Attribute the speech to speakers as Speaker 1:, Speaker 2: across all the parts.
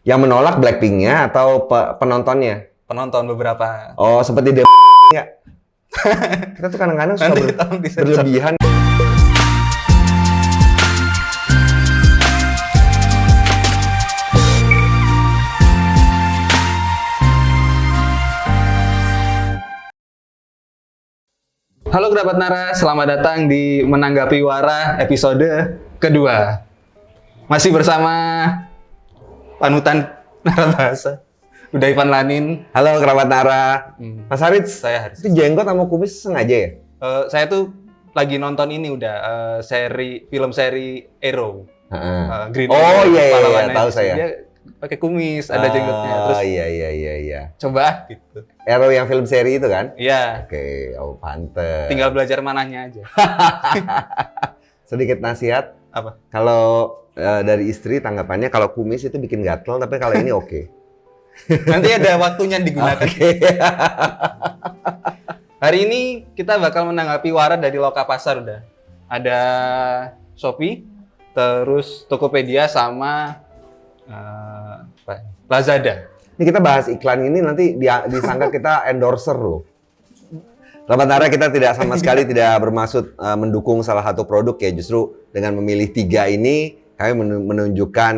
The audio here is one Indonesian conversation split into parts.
Speaker 1: Yang menolak Blackpink-nya atau penontonnya?
Speaker 2: Penonton beberapa.
Speaker 1: Oh, seperti dia nggak? Kita tuh kadang-kadang suka
Speaker 2: Nanti tolong disensor.
Speaker 1: berlebihan.
Speaker 2: Halo kerabat Nara, selamat datang di Menanggapi Wara episode kedua. Masih bersama panutan Nara Bahasa, udah Ivan Lanin.
Speaker 1: Halo kerabat Nara. Mas Haritz,
Speaker 2: Saya Haris.
Speaker 1: itu jenggot sama kumis sengaja ya?
Speaker 2: Saya tuh lagi nonton ini udah film seri Arrow. Green
Speaker 1: Oh
Speaker 2: Arrow,
Speaker 1: iya,
Speaker 2: pahlawannya.
Speaker 1: tahu saya.
Speaker 2: Dia pakai kumis, ada jenggotnya. Terus
Speaker 1: iya.
Speaker 2: coba gitu.
Speaker 1: Arrow yang film seri itu kan?
Speaker 2: Iya,
Speaker 1: Oke, oh pantes.
Speaker 2: tinggal belajar manahnya aja.
Speaker 1: Sedikit nasihat,
Speaker 2: Apa?
Speaker 1: kalau dari istri tanggapannya kalau kumis itu bikin gatel, tapi kalau ini oke.
Speaker 2: Nanti ada waktunya digunakan.
Speaker 1: Oke.
Speaker 2: Hari ini kita bakal menanggapi Wara dari Loka Pasar udah. Ada Shopee, terus Tokopedia sama Lazada.
Speaker 1: Ini kita bahas iklan ini nanti disangka kita endorser loh. Sahabat Nara, kita tidak sama sekali tidak bermaksud mendukung salah satu produk ya. Justru dengan memilih 3 ini kami menunjukkan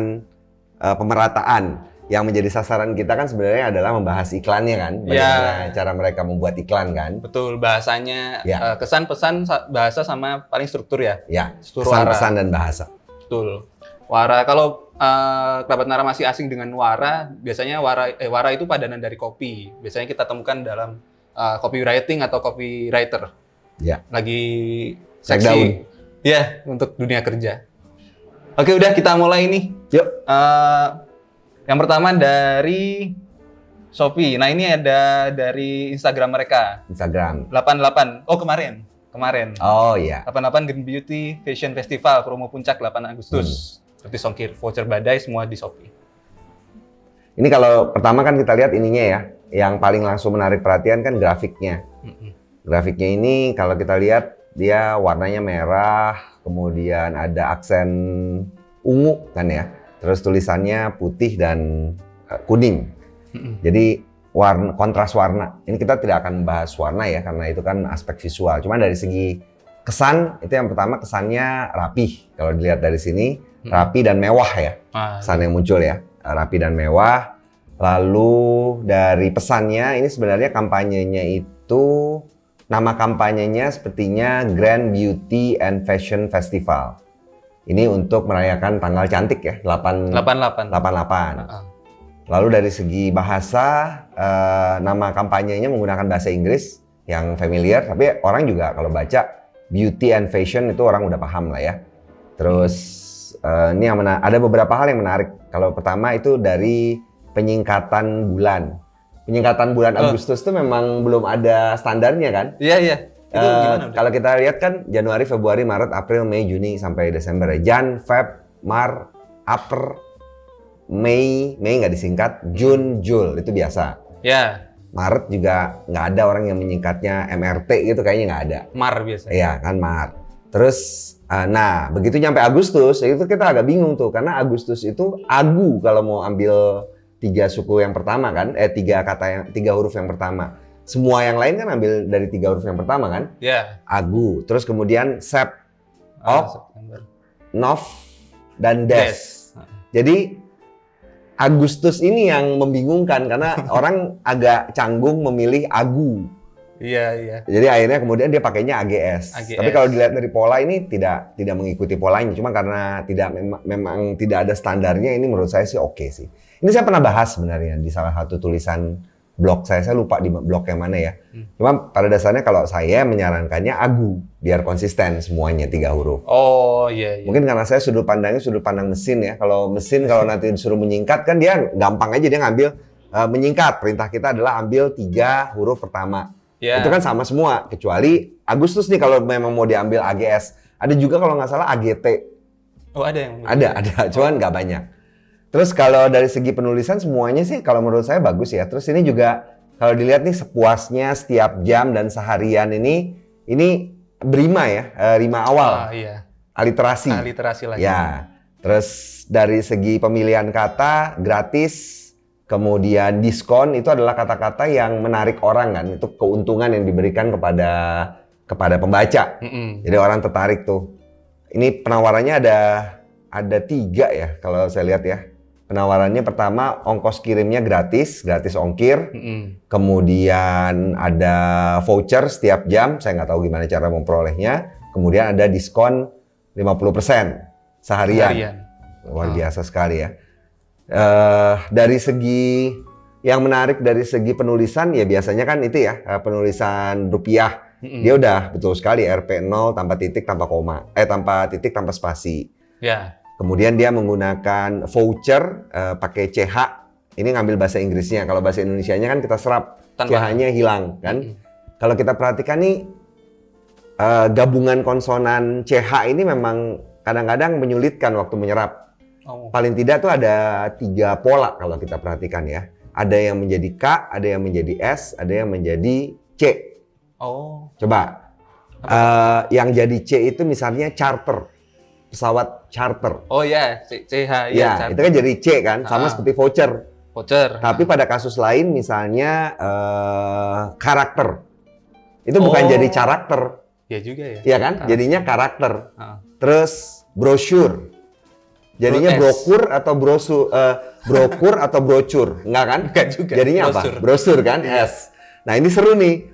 Speaker 1: pemerataan. Yang menjadi sasaran kita kan sebenarnya adalah membahas iklannya kan. Bagaimana cara mereka membuat iklan kan.
Speaker 2: Betul, bahasanya
Speaker 1: Ya.
Speaker 2: kesan, pesan, bahasa sama paling struktur ya.
Speaker 1: Ya,
Speaker 2: Struktur Wara.
Speaker 1: pesan dan bahasa.
Speaker 2: Betul. Wara, kalau kerabat Nara masih asing dengan Wara, biasanya Wara itu padanan dari kopi. Biasanya kita temukan dalam copywriting atau copywriter.
Speaker 1: Ya.
Speaker 2: Lagi
Speaker 1: Cek daun.
Speaker 2: Ya, untuk dunia kerja. Oke, udah kita mulai nih.
Speaker 1: Yuk.
Speaker 2: Yang pertama dari Shopee. Nah, ini ada dari Instagram mereka.
Speaker 1: Instagram.
Speaker 2: 88. Oh, kemarin.
Speaker 1: Oh iya.
Speaker 2: 88 Green Beauty Fashion Festival promo puncak 8 Agustus. Seperti songkir, voucher badai semua di Shopee.
Speaker 1: Ini kalau pertama kan kita lihat ininya ya. Yang paling langsung menarik perhatian kan grafiknya. Grafiknya ini kalau kita lihat dia warnanya merah, kemudian ada aksen ungu kan ya. Terus tulisannya putih dan kuning. Jadi kontras warna. Ini kita tidak akan membahas warna ya karena itu kan aspek visual. Cuma dari segi kesan itu yang pertama kesannya rapih. Kalau dilihat dari sini rapi dan mewah ya. Kesan yang muncul ya. Rapi dan mewah. Lalu dari pesannya ini sebenarnya kampanyenya itu nama kampanyenya sepertinya Grand Beauty and Fashion Festival. Ini untuk merayakan tanggal cantik ya, 88. Lalu dari segi bahasa, nama kampanyenya menggunakan bahasa Inggris yang familiar, tapi orang juga kalau baca beauty and fashion itu orang udah paham lah ya. Terus ini yang ada beberapa hal yang menarik. Kalau pertama itu dari penyingkatan bulan. Penyingkatan bulan Agustus itu memang belum ada standarnya kan?
Speaker 2: Iya. Itu gimana?
Speaker 1: Kalau kita lihat kan Januari, Februari, Maret, April, Mei, Juni sampai Desember ya. Jan, Feb, Mar, April, Mei nggak disingkat, Jun, Jul itu biasa.
Speaker 2: Ya.
Speaker 1: Maret juga nggak ada orang yang menyingkatnya MRT gitu, kayaknya nggak ada.
Speaker 2: Mar biasa.
Speaker 1: Iya kan Mar. Terus, nah begitu nyampe Agustus itu kita agak bingung tuh karena Agustus itu Agu kalau mau ambil 3 suku yang pertama kan, 3 huruf yang pertama. Semua yang lain kan ambil dari 3 huruf yang pertama kan?
Speaker 2: Ya.
Speaker 1: Agu, terus kemudian Sep,
Speaker 2: September.
Speaker 1: Nov, dan Des. Jadi Agustus ini yang membingungkan karena orang agak canggung memilih Agu.
Speaker 2: Iya.
Speaker 1: Jadi akhirnya kemudian dia pakainya AGS. Tapi kalau dilihat dari pola ini tidak mengikuti polanya. Cuma karena memang tidak ada standarnya, ini menurut saya sih oke sih. Ini saya pernah bahas sebenarnya di salah satu tulisan blog saya lupa di blog yang mana ya. Cuma pada dasarnya kalau saya menyarankannya Agu biar konsisten semuanya 3 huruf.
Speaker 2: Oh iya.
Speaker 1: Mungkin karena saya sudut pandang mesin ya. Kalau mesin kalau nanti disuruh menyingkat kan dia gampang aja dia ngambil menyingkat. Perintah kita adalah ambil 3 huruf pertama.
Speaker 2: Ya.
Speaker 1: Itu kan sama semua kecuali Agustus nih kalau memang mau diambil AGS. Ada juga kalau nggak salah AGT.
Speaker 2: Oh ada yang
Speaker 1: Ada, cuman nggak banyak. Terus kalau dari segi penulisan semuanya sih kalau menurut saya bagus ya. Terus ini juga kalau dilihat nih sepuasnya setiap jam dan seharian ini berima ya, rima awal.
Speaker 2: Iya.
Speaker 1: Aliterasi.
Speaker 2: Aliterasi lagi.
Speaker 1: Ya. Terus dari segi pemilihan kata, gratis, kemudian diskon itu adalah kata-kata yang menarik orang kan. Itu keuntungan yang diberikan kepada pembaca. Jadi orang tertarik tuh. Ini penawarannya ada 3 ya kalau saya lihat ya. Penawarannya pertama ongkos kirimnya gratis ongkir. Kemudian ada voucher setiap jam, saya nggak tahu gimana cara memperolehnya. Kemudian ada diskon 50% seharian. Luar biasa sekali ya. Dari segi yang menarik dari segi penulisan ya biasanya kan itu ya, penulisan rupiah. Dia udah betul sekali RP0 tanpa titik tanpa koma, tanpa titik tanpa spasi.
Speaker 2: Ya.
Speaker 1: Kemudian dia menggunakan voucher pakai CH. Ini ngambil bahasa Inggrisnya. Kalau bahasa Indonesianya kan kita serap, CH-nya hilang kan. Kalau kita perhatikan nih gabungan konsonan CH ini memang kadang-kadang menyulitkan waktu menyerap. Paling tidak tuh ada 3 pola kalau kita perhatikan ya. Ada yang menjadi K, ada yang menjadi S, ada yang menjadi C. Coba. Yang jadi C itu misalnya charter. Pesawat charter.
Speaker 2: Oh ya, CH.
Speaker 1: Ya, itu kan jadi C kan, sama seperti voucher. Tapi pada kasus lain misalnya karakter. Itu bukan jadi karakter.
Speaker 2: Ya juga ya.
Speaker 1: Iya kan? Jadinya karakter. Terus brosur. Jadinya brokur atau brokur atau brocur. Enggak kan?
Speaker 2: Enggak juga.
Speaker 1: Jadinya apa? Brosur kan? S. Nah, ini seru nih.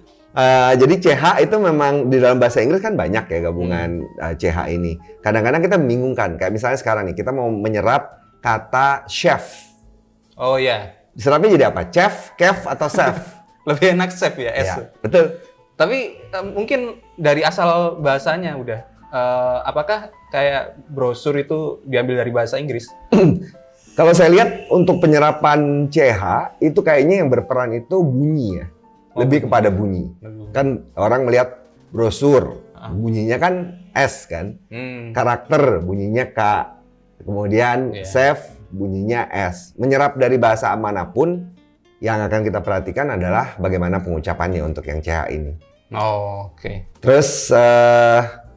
Speaker 1: Jadi CH itu memang di dalam bahasa Inggris kan banyak ya gabungan CH ini. Kadang-kadang kita membingungkan. Kayak misalnya sekarang nih, kita mau menyerap kata chef.
Speaker 2: Oh ya.
Speaker 1: Diserapnya jadi apa? Chef, chef, atau chef?
Speaker 2: Lebih enak chef ya, S.
Speaker 1: Ya, betul.
Speaker 2: Tapi mungkin dari asal bahasanya udah. Apakah kayak brosur itu diambil dari bahasa Inggris?
Speaker 1: Kalau saya lihat untuk penyerapan CH itu kayaknya yang berperan itu bunyi ya. Lebih kepada bunyi. Kan orang melihat brosur, bunyinya kan S kan. Karakter bunyinya K. Kemudian chef bunyinya S. Menyerap dari bahasa manapun, yang akan kita perhatikan adalah bagaimana pengucapannya untuk yang CH ini.
Speaker 2: Oke.
Speaker 1: Terus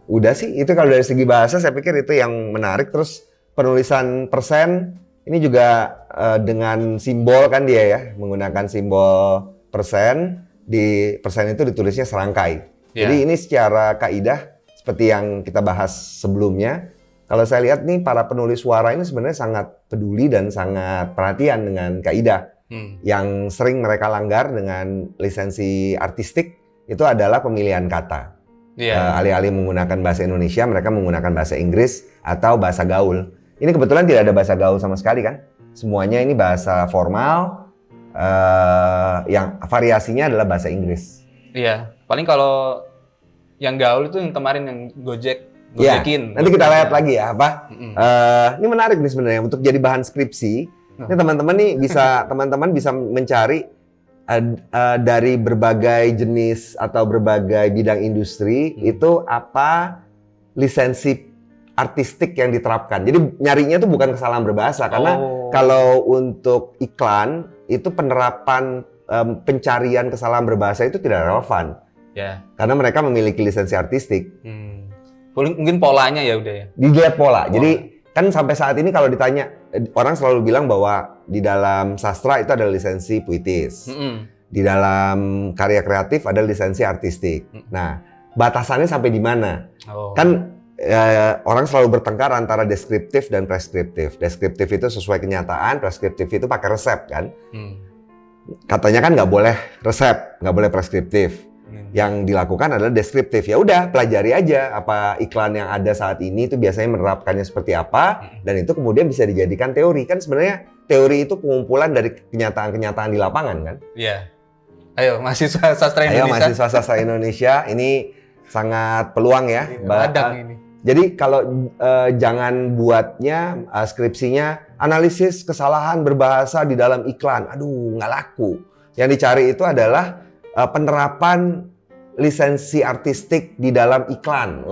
Speaker 1: udah sih, itu kalau dari segi bahasa saya pikir itu yang menarik. Terus penulisan persen, ini juga dengan simbol kan dia ya, menggunakan simbol persen. Di persen itu ditulisnya serangkai. Jadi ini secara kaidah, seperti yang kita bahas sebelumnya, kalau saya lihat nih para penulis suara ini sebenarnya sangat peduli dan sangat perhatian dengan kaidah. Yang sering mereka langgar dengan lisensi artistik itu adalah pemilihan kata. Alih-alih menggunakan bahasa Indonesia, mereka menggunakan bahasa Inggris atau bahasa gaul. Ini kebetulan tidak ada bahasa gaul sama sekali kan? Semuanya ini bahasa formal, yang variasinya adalah bahasa Inggris.
Speaker 2: Iya, paling kalau yang gaul itu yang kemarin yang Gojekin.
Speaker 1: Nanti kita lihat lagi ya apa. Ini menarik nih sebenarnya untuk jadi bahan skripsi. Ini teman-teman bisa mencari dari berbagai jenis atau berbagai bidang industri itu apa lisensi artistik yang diterapkan. Jadi nyarinya itu bukan kesalahan berbahasa karena kalau untuk iklan itu penerapan pencarian kesalahan berbahasa itu tidak relevan. Karena mereka memiliki lisensi artistik.
Speaker 2: Mungkin polanya ya udah ya.
Speaker 1: Dilihat pola. Jadi kan sampai saat ini kalau ditanya orang selalu bilang bahwa di dalam sastra itu ada lisensi puitis. Di dalam karya kreatif ada lisensi artistik. Nah, batasannya sampai di mana? Kan orang selalu bertengkar antara deskriptif dan preskriptif. Deskriptif itu sesuai kenyataan, preskriptif itu pakai resep kan. Katanya kan nggak boleh resep, nggak boleh preskriptif. Yang dilakukan adalah deskriptif. Ya udah, pelajari aja apa iklan yang ada saat ini itu biasanya menerapkannya seperti apa, dan itu kemudian bisa dijadikan teori. Kan sebenarnya teori itu pengumpulan dari kenyataan-kenyataan di lapangan kan.
Speaker 2: Iya. Ayo mahasiswa sastra Indonesia.
Speaker 1: Ayo mahasiswa sastra Indonesia, ini sangat peluang ya.
Speaker 2: Ini.
Speaker 1: Jadi kalau jangan buatnya skripsinya analisis kesalahan berbahasa di dalam iklan. Aduh, nggak laku. Yang dicari itu adalah penerapan lisensi artistik di dalam iklan.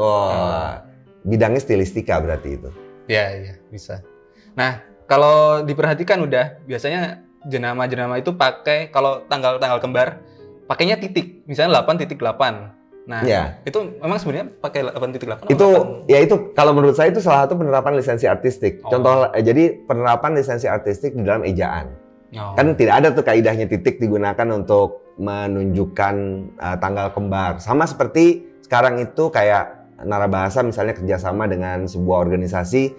Speaker 1: Bidangnya stilistika berarti itu.
Speaker 2: Iya, bisa. Nah, kalau diperhatikan udah biasanya jenama-jenama itu pakai kalau tanggal-tanggal kembar pakainya titik. Misalnya 8.8. Nah, itu memang sebenarnya pakai 8.8
Speaker 1: itu ya itu kalau menurut saya itu salah satu penerapan lisensi artistik. Contoh jadi penerapan lisensi artistik di dalam ejaan. Kan tidak ada tuh kaidahnya titik digunakan untuk menunjukkan tanggal kembar. Sama seperti sekarang itu kayak narabahasa misalnya kerjasama dengan sebuah organisasi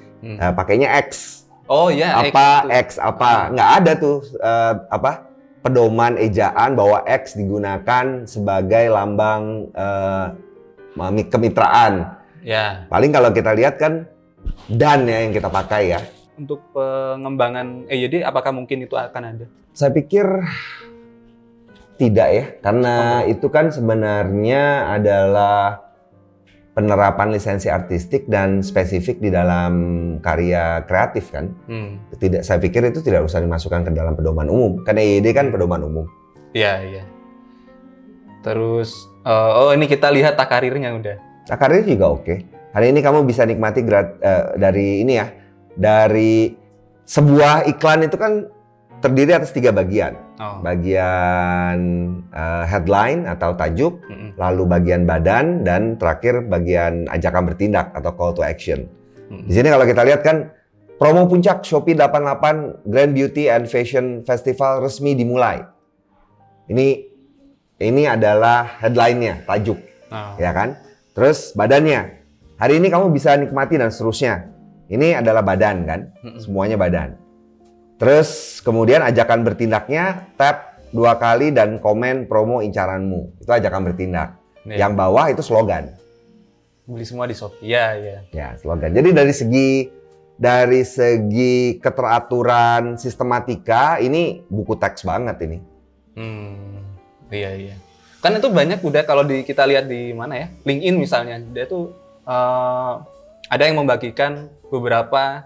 Speaker 1: pakainya X.
Speaker 2: Oh iya,
Speaker 1: X apa nggak ada tuh pedoman ejaan bahwa X digunakan sebagai lambang kemitraan.
Speaker 2: Ya.
Speaker 1: Paling kalau kita lihat kan dan ya yang kita pakai ya.
Speaker 2: Untuk pengembangan jadi apakah mungkin itu akan ada?
Speaker 1: Saya pikir tidak ya, karena itu kan sebenarnya adalah penerapan lisensi artistik dan spesifik di dalam karya kreatif kan. Tidak, saya pikir itu tidak usah dimasukkan ke dalam pedoman umum. Karena EYD kan pedoman umum.
Speaker 2: Iya, iya. Terus, ini kita lihat takarirnya udah.
Speaker 1: Takarir juga oke. Hari ini kamu bisa nikmati dari ini ya, dari sebuah iklan itu kan terdiri atas 3 bagian. Bagian headline atau tajuk, lalu bagian badan, dan terakhir bagian ajakan bertindak atau call to action. Di sini kalau kita lihat kan promo puncak Shopee 88 Grand Beauty and Fashion Festival resmi dimulai. Ini adalah headline-nya, tajuk, ya kan? Terus badannya, hari ini kamu bisa nikmati dan seterusnya. Ini adalah badan kan, semuanya badan. Terus kemudian ajakan bertindaknya, tap 2 kali dan komen promo incaranmu. Itu ajakan bertindak. Yang bawah itu slogan.
Speaker 2: Beli semua di Shopee. Iya.
Speaker 1: Ya, slogan. Jadi dari segi keteraturan sistematika ini buku teks banget ini.
Speaker 2: Iya. Kan itu banyak udah kalau kita lihat di mana ya? LinkedIn misalnya. Dia tuh ada yang membagikan beberapa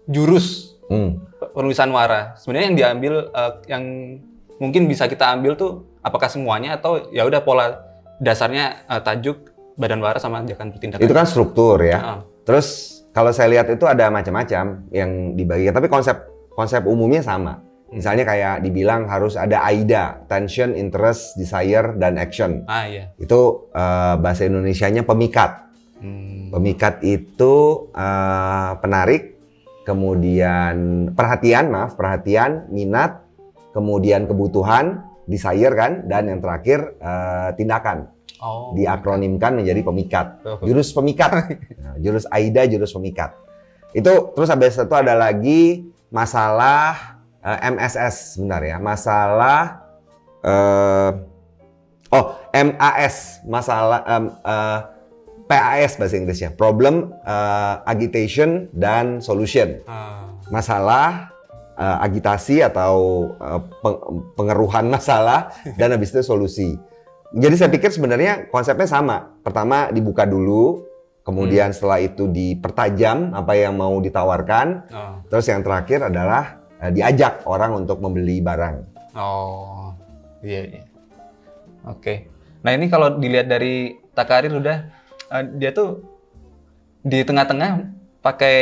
Speaker 2: jurus penulisan wara. Sebenarnya yang diambil yang mungkin bisa kita ambil tuh apakah semuanya atau ya udah pola dasarnya tajuk, badan wara sama ajakan bertindak.
Speaker 1: Itu kan struktur ya. Terus kalau saya lihat itu ada macam-macam yang dibagi, tapi konsep umumnya sama. Misalnya kayak dibilang harus ada AIDA, attention, interest, desire, dan action.
Speaker 2: Iya.
Speaker 1: Itu bahasa Indonesianya pemikat. Pemikat itu penarik, kemudian perhatian, minat, kemudian kebutuhan, desire kan, dan yang terakhir tindakan. Diakronimkan menjadi pemikat. Jurus pemikat. Nah, jurus AIDA, jurus pemikat. Itu terus habis itu ada lagi masalah MSS, sebentar ya. Masalah MAS, masalah PAS bahasa Inggrisnya. Problem, agitation, dan solution. Masalah, agitasi atau pengeruhan masalah, dan habis itu solusi. Jadi saya pikir sebenarnya konsepnya sama. Pertama dibuka dulu, kemudian setelah itu dipertajam apa yang mau ditawarkan. Terus yang terakhir adalah diajak orang untuk membeli barang.
Speaker 2: Iya. Oke. Nah ini kalau dilihat dari Takarir udah dia tuh di tengah-tengah pakai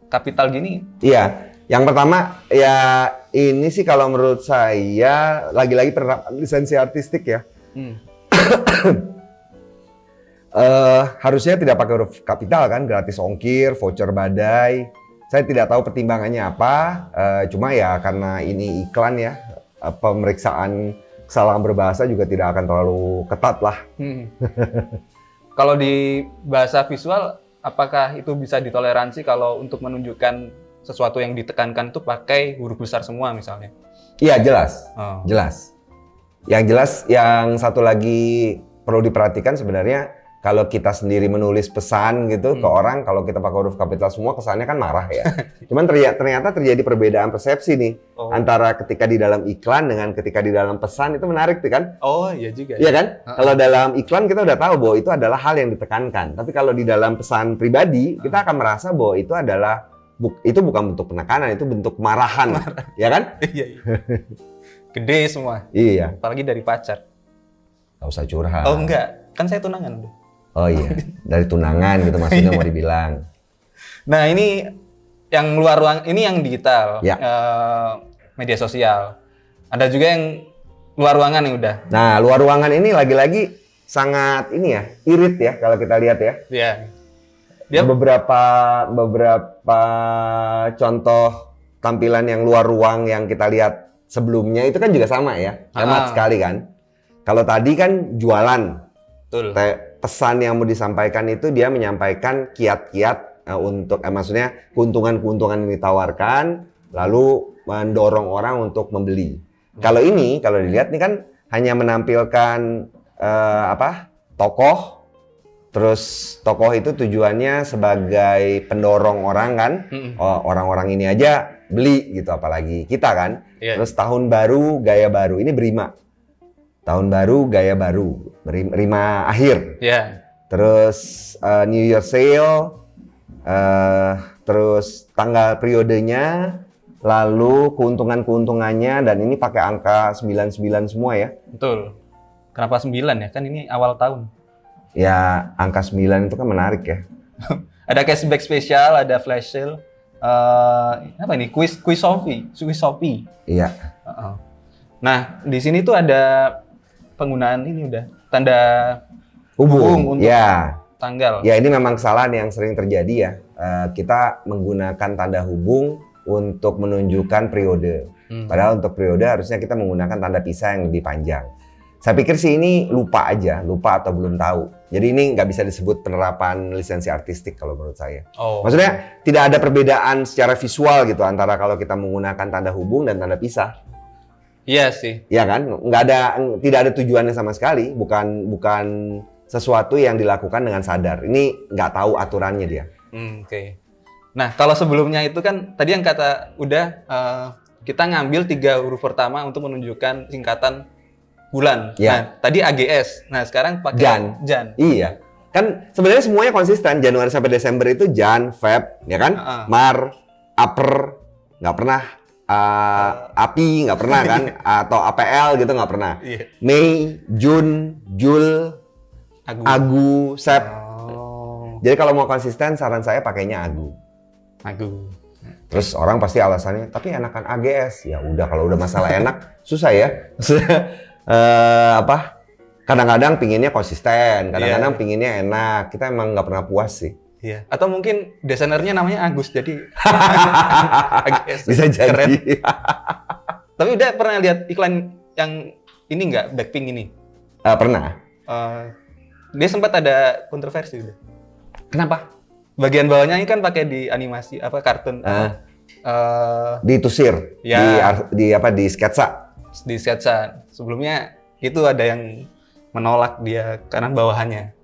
Speaker 2: kapital gini.
Speaker 1: Iya. Yang pertama ya ini sih kalau menurut saya lagi-lagi penerapan lisensi artistik ya. Harusnya tidak pakai huruf kapital kan, gratis ongkir, voucher badai. Saya tidak tahu pertimbangannya apa, cuma ya karena ini iklan ya, pemeriksaan kesalahan berbahasa juga tidak akan terlalu ketat lah.
Speaker 2: Kalau di bahasa visual, apakah itu bisa ditoleransi kalau untuk menunjukkan sesuatu yang ditekankan itu pakai huruf besar semua misalnya?
Speaker 1: Iya jelas, jelas. Yang jelas, yang satu lagi perlu diperhatikan sebenarnya kalau kita sendiri menulis pesan gitu ke orang, kalau kita pakai huruf kapital semua kesannya kan marah ya. Cuman ternyata terjadi perbedaan persepsi nih antara ketika di dalam iklan dengan ketika di dalam pesan, itu menarik tuh kan?
Speaker 2: Oh iya juga.
Speaker 1: Iya kan? Kalau dalam iklan kita udah tahu bahwa itu adalah hal yang ditekankan. Tapi kalau di dalam pesan pribadi kita akan merasa bahwa itu adalah itu bukan bentuk penekanan, itu bentuk kemarahan. Ya kan?
Speaker 2: Iya. Gede semua.
Speaker 1: Iya.
Speaker 2: Apalagi dari pacar.
Speaker 1: Gak usah curhat.
Speaker 2: Oh enggak, kan saya tunangan udah.
Speaker 1: Oh iya, dari tunangan gitu maksudnya mau dibilang.
Speaker 2: Nah ini yang luar ruang, ini yang digital,
Speaker 1: ya.
Speaker 2: Media sosial. Ada juga yang luar ruangan nih udah.
Speaker 1: Nah luar ruangan ini lagi-lagi sangat ini ya, irit ya kalau kita lihat ya.
Speaker 2: Iya. Dia
Speaker 1: Beberapa contoh tampilan yang luar ruang yang kita lihat sebelumnya itu kan juga sama ya, hemat sekali kan. Kalau tadi kan jualan,
Speaker 2: betul.
Speaker 1: Pesan yang mau disampaikan itu dia menyampaikan kiat-kiat untuk, maksudnya keuntungan-keuntungan yang ditawarkan, lalu mendorong orang untuk membeli. Kalau ini, kalau dilihat ini kan hanya menampilkan tokoh, terus tokoh itu tujuannya sebagai pendorong orang kan, orang-orang ini aja beli gitu, apalagi kita kan. Terus tahun baru, gaya baru, ini Berima. Tahun baru, gaya baru, Berima akhir. Terus New Year Sale, terus tanggal periodenya, lalu keuntungannya, dan ini pakai angka 99 semua ya.
Speaker 2: Betul. Kenapa 9 ya? Kan ini awal tahun.
Speaker 1: Ya, angka 9 itu kan menarik ya.
Speaker 2: Ada cashback spesial, ada flash sale. Apa ini? Quiz Shopee.
Speaker 1: Iya.
Speaker 2: Nah, di sini tuh ada penggunaan ini udah tanda
Speaker 1: hubung untuk
Speaker 2: tanggal.
Speaker 1: Ya, ini memang kesalahan yang sering terjadi ya. Kita menggunakan tanda hubung untuk menunjukkan periode. Padahal untuk periode harusnya kita menggunakan tanda pisah yang lebih panjang. Saya pikir sih ini lupa atau belum tahu. Jadi ini nggak bisa disebut penerapan lisensi artistik kalau menurut saya. Maksudnya tidak ada perbedaan secara visual gitu antara kalau kita menggunakan tanda hubung dan tanda pisah.
Speaker 2: Iya sih.
Speaker 1: Iya kan? Tidak ada tujuannya sama sekali. Bukan sesuatu yang dilakukan dengan sadar. Ini nggak tahu aturannya dia.
Speaker 2: Oke. Nah, kalau sebelumnya itu kan tadi yang kata kita ngambil 3 huruf pertama untuk menunjukkan singkatan bulan. Nah, tadi AGS. Nah, sekarang pakai Jan.
Speaker 1: Iya. Kan sebenarnya semuanya konsisten. Januari sampai Desember itu Jan, Feb, ya kan? Mar, Aper, nggak pernah. Api nggak pernah kan? Atau APL gitu nggak pernah. Mei, Jun, Jul, Agu, Sep. Jadi kalau mau konsisten, saran saya pakainya Agu. Terus orang pasti alasannya, tapi enakan AGS. Ya udah, kalau udah masalah enak, susah ya. Kadang-kadang pinginnya konsisten, kadang-kadang pinginnya enak. Kita emang nggak pernah puas sih.
Speaker 2: Iya. Atau mungkin desainernya namanya Agus, jadi AGS.
Speaker 1: Bisa jadi.
Speaker 2: Keren. Tapi udah pernah lihat iklan yang ini nggak, Blackpink ini?
Speaker 1: Pernah.
Speaker 2: Dia sempat ada kontroversi udah.
Speaker 1: Kenapa?
Speaker 2: Bagian bawahnya ini kan pakai di animasi kartun.
Speaker 1: Ditusir. Di sketsa.
Speaker 2: Di sketsa. Sebelumnya itu ada yang menolak dia karena bawahannya.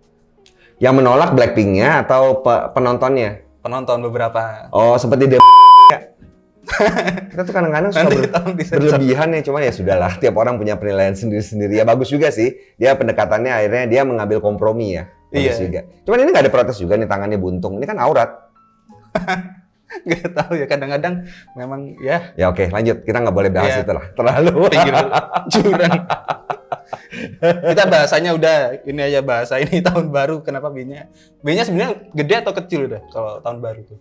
Speaker 1: Yang menolak Blackpink-nya atau penontonnya?
Speaker 2: Penonton beberapa.
Speaker 1: Oh, seperti dia. Kita tuh kadang-kadang suka berlebihan ya, cuma ya sudahlah. Tiap orang punya penilaian sendiri-sendiri. Ya bagus juga sih. Dia pendekatannya akhirnya dia mengambil kompromi ya. Bagus juga. Cuman ini nggak ada protes juga nih, tangannya buntung. Ini kan aurat.
Speaker 2: Gak tahu ya, kadang-kadang memang ya.
Speaker 1: Ya oke, lanjut. Kita nggak boleh bahas itu lah. Terlalu
Speaker 2: pinggir jurang. Kita bahasanya udah ini aja, bahasa ini tahun baru. Kenapa B-nya? B-nya sebenarnya gede atau kecil udah kalau tahun baru tuh?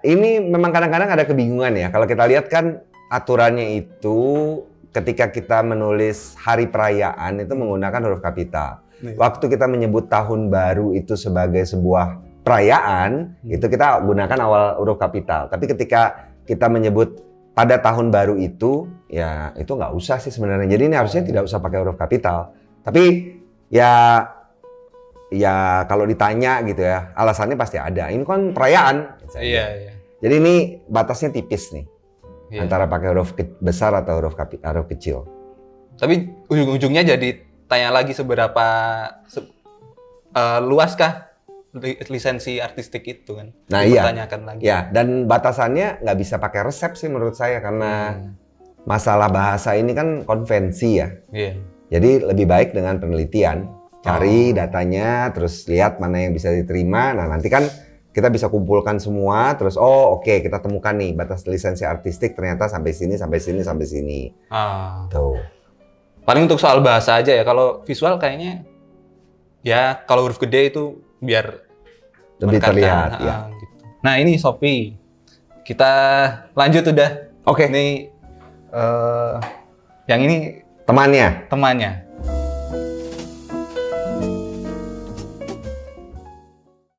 Speaker 1: Ini memang kadang-kadang ada kebingungan ya. Kalau kita lihat kan aturannya itu ketika kita menulis hari perayaan itu menggunakan huruf kapital. Waktu kita menyebut tahun baru itu sebagai sebuah perayaan, itu kita gunakan awal huruf kapital. Tapi ketika kita menyebut pada tahun baru itu, ya itu nggak usah sih sebenarnya. Jadi ini harusnya tidak usah pakai huruf kapital. Tapi ya kalau ditanya gitu ya, alasannya pasti ada. Ini kan perayaan.
Speaker 2: Iya.
Speaker 1: Jadi ini batasnya tipis nih. Antara pakai huruf besar atau huruf kecil. Tapi
Speaker 2: ujung-ujungnya jadi tanya lagi seberapa luaskah lisensi artistik itu kan?
Speaker 1: Nah iya.
Speaker 2: Dipertanyakan lagi.
Speaker 1: Ya, dan batasannya nggak bisa pakai resep sih menurut saya karena masalah bahasa ini kan konvensi ya. Jadi lebih baik dengan penelitian, cari datanya, terus lihat mana yang bisa diterima. Nah nanti kan kita bisa kumpulkan semua, terus oke, kita temukan nih batas lisensi artistik ternyata sampai sini, sampai sini, sampai sini. Tuh.
Speaker 2: Paling untuk soal bahasa aja ya. Kalau visual kayaknya ya kalau huruf gede itu biar
Speaker 1: lebih terlihat ya.
Speaker 2: Gitu. Nah ini Shopee, kita lanjut udah.
Speaker 1: Oke.
Speaker 2: Ini yang ini
Speaker 1: temannya.